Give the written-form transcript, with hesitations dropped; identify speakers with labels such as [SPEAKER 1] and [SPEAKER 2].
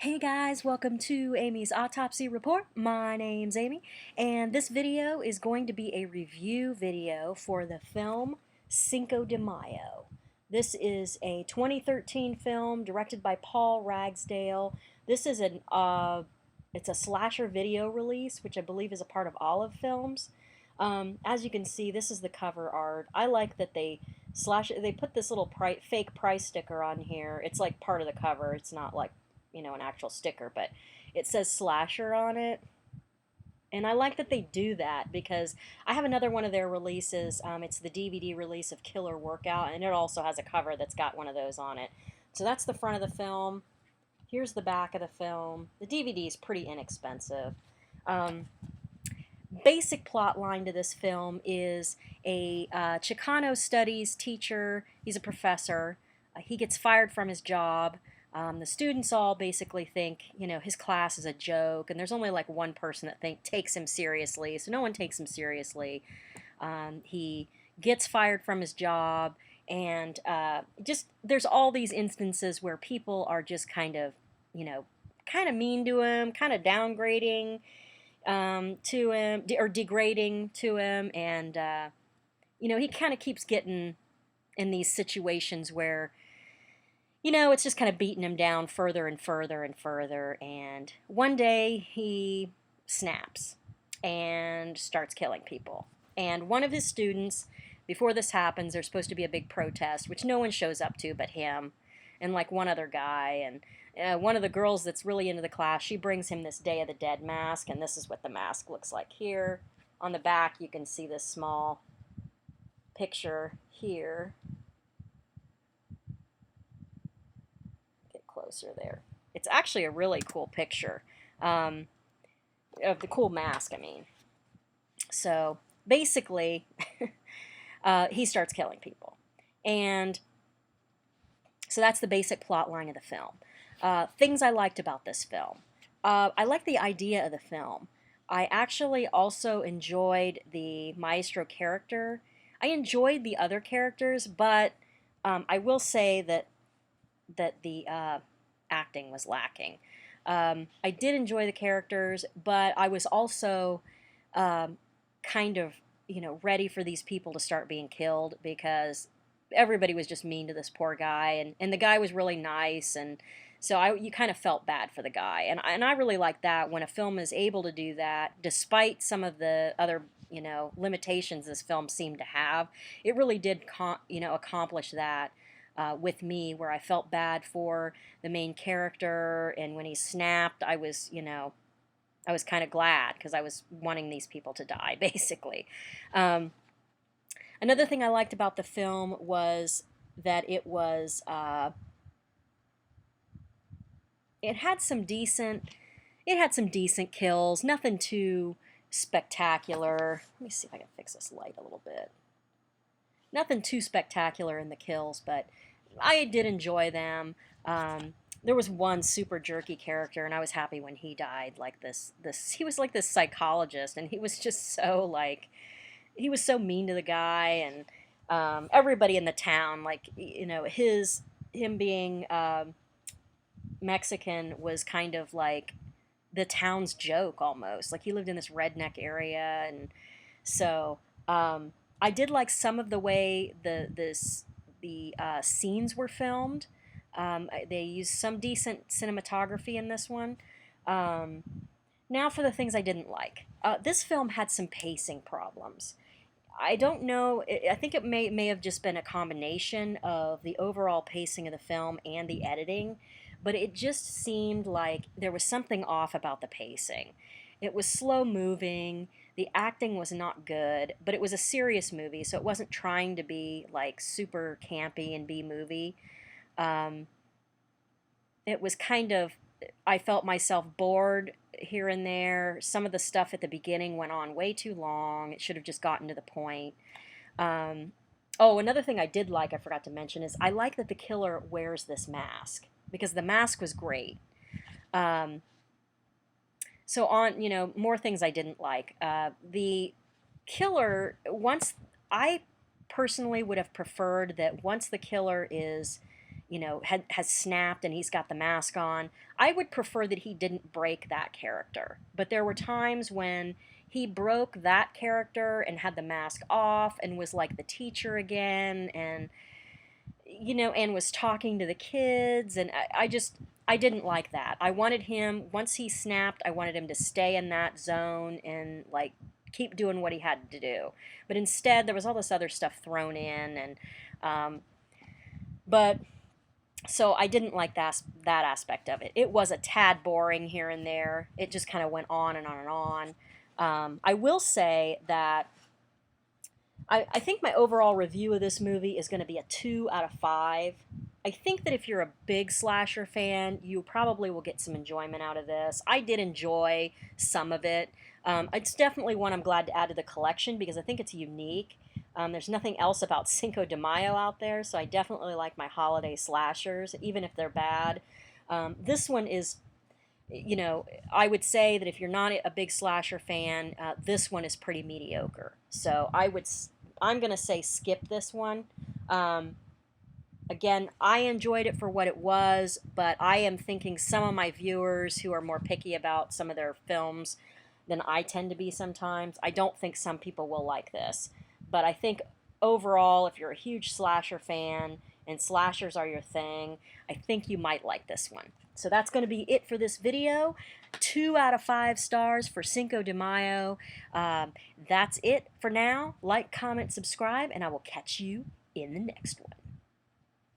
[SPEAKER 1] Hey guys, welcome to Amy's Autopsy Report. My name's Amy, and this video is going to be a review video for the film Cinco de Mayo. This is a 2013 film directed by Paul Ragsdale. This is it's a slasher video release, which I believe is a part of Olive Films. As you can see, this is the cover art. I like that they put this little fake price sticker on here. It's like part of the cover. It's not like an actual sticker, but it says slasher on it. And I like that they do that because I have another one of their releases. It's the DVD release of Killer Workout, and it also has a cover that's got one of those on it. So that's the front of the film. Here's the back of the film. The DVD is pretty inexpensive. Basic plot line to this film is a Chicano studies teacher. He's a professor. He gets fired from his job. The students all basically think, his class is a joke, and there's only like one person that takes him seriously, so no one takes him seriously. He gets fired from his job, and just there's all these instances where people are just kind of mean to him, kind of downgrading to him, or degrading to him, and he kind of keeps getting in these situations where it's just kind of beating him down further and further and further. And one day he snaps and starts killing people. And one of his students, before this happens, there's supposed to be a big protest, which no one shows up to but him and like one other guy. And one of the girls that's really into the class, she brings him this Day of the Dead mask. And this is what the mask looks like here. On the back, you can see this small picture here. Closer there. It's actually a really cool picture of the cool mask, I mean. So basically, he starts killing people. And so that's the basic plot line of the film. Things I liked about this film. I like the idea of the film. I actually also enjoyed the maestro character. I enjoyed the other characters, but I will say that the acting was lacking. I did enjoy the characters, but I was also kind of, ready for these people to start being killed because everybody was just mean to this poor guy, and the guy was really nice, and so you kind of felt bad for the guy, and I really like that when a film is able to do that, despite some of the other limitations this film seemed to have. It really did accomplish that. With me, where I felt bad for the main character, and when he snapped, I was kind of glad because I was wanting these people to die, basically. Another thing I liked about the film was that it had some decent kills, nothing too spectacular. Let me see if I can fix this light a little bit. Nothing too spectacular in the kills, but I did enjoy them. There was one super jerky character, and I was happy when he died. Like he was like this psychologist, and he was just so he was so mean to the guy, and everybody in the town, him being Mexican was kind of like the town's joke almost. Like he lived in this redneck area, and so. I did like some of the way the scenes were filmed. They used some decent cinematography in this one. Now for the things I didn't like. This film had some pacing problems. I don't know. I think it may have just been a combination of the overall pacing of the film and the editing, but it just seemed like there was something off about the pacing. It was slow moving. The acting was not good, but it was a serious movie, so it wasn't trying to be like super campy and B-movie. It was kind of, I felt myself bored here and there. Some of the stuff at the beginning went on way too long. It should have just gotten to the point. Oh, another thing I did like, I forgot to mention, is I like that the killer wears this mask because the mask was great. So on, more things I didn't like. The killer, I personally would have preferred that once the killer is, has snapped and he's got the mask on. I would prefer that he didn't break that character. But there were times when he broke that character and had the mask off and was like the teacher again, and and was talking to the kids, and I didn't like that. I wanted him, once he snapped, I wanted him to stay in that zone and like keep doing what he had to do. But instead, there was all this other stuff thrown in, and but so I didn't like that aspect of it. It was a tad boring here and there. It just kind of went on and on and on. I will say that I think my overall review of this movie is going to be a 2 out of 5. I think that if you're a big slasher fan, you probably will get some enjoyment out of this. I did enjoy some of it. It's definitely one I'm glad to add to the collection because I think it's unique. There's nothing else about Cinco de Mayo out there, so I definitely like my holiday slashers, even if they're bad. This one is, I would say that if you're not a big slasher fan, this one is pretty mediocre. So I'm going to say skip this one. Again, I enjoyed it for what it was, but I am thinking some of my viewers who are more picky about some of their films than I tend to be sometimes, I don't think some people will like this. But I think overall, if you're a huge slasher fan and slashers are your thing, I think you might like this one. So that's going to be it for this video. 2 out of 5 stars for Cinco de Mayo. That's it for now. Like, comment, subscribe, and I will catch you in the next one.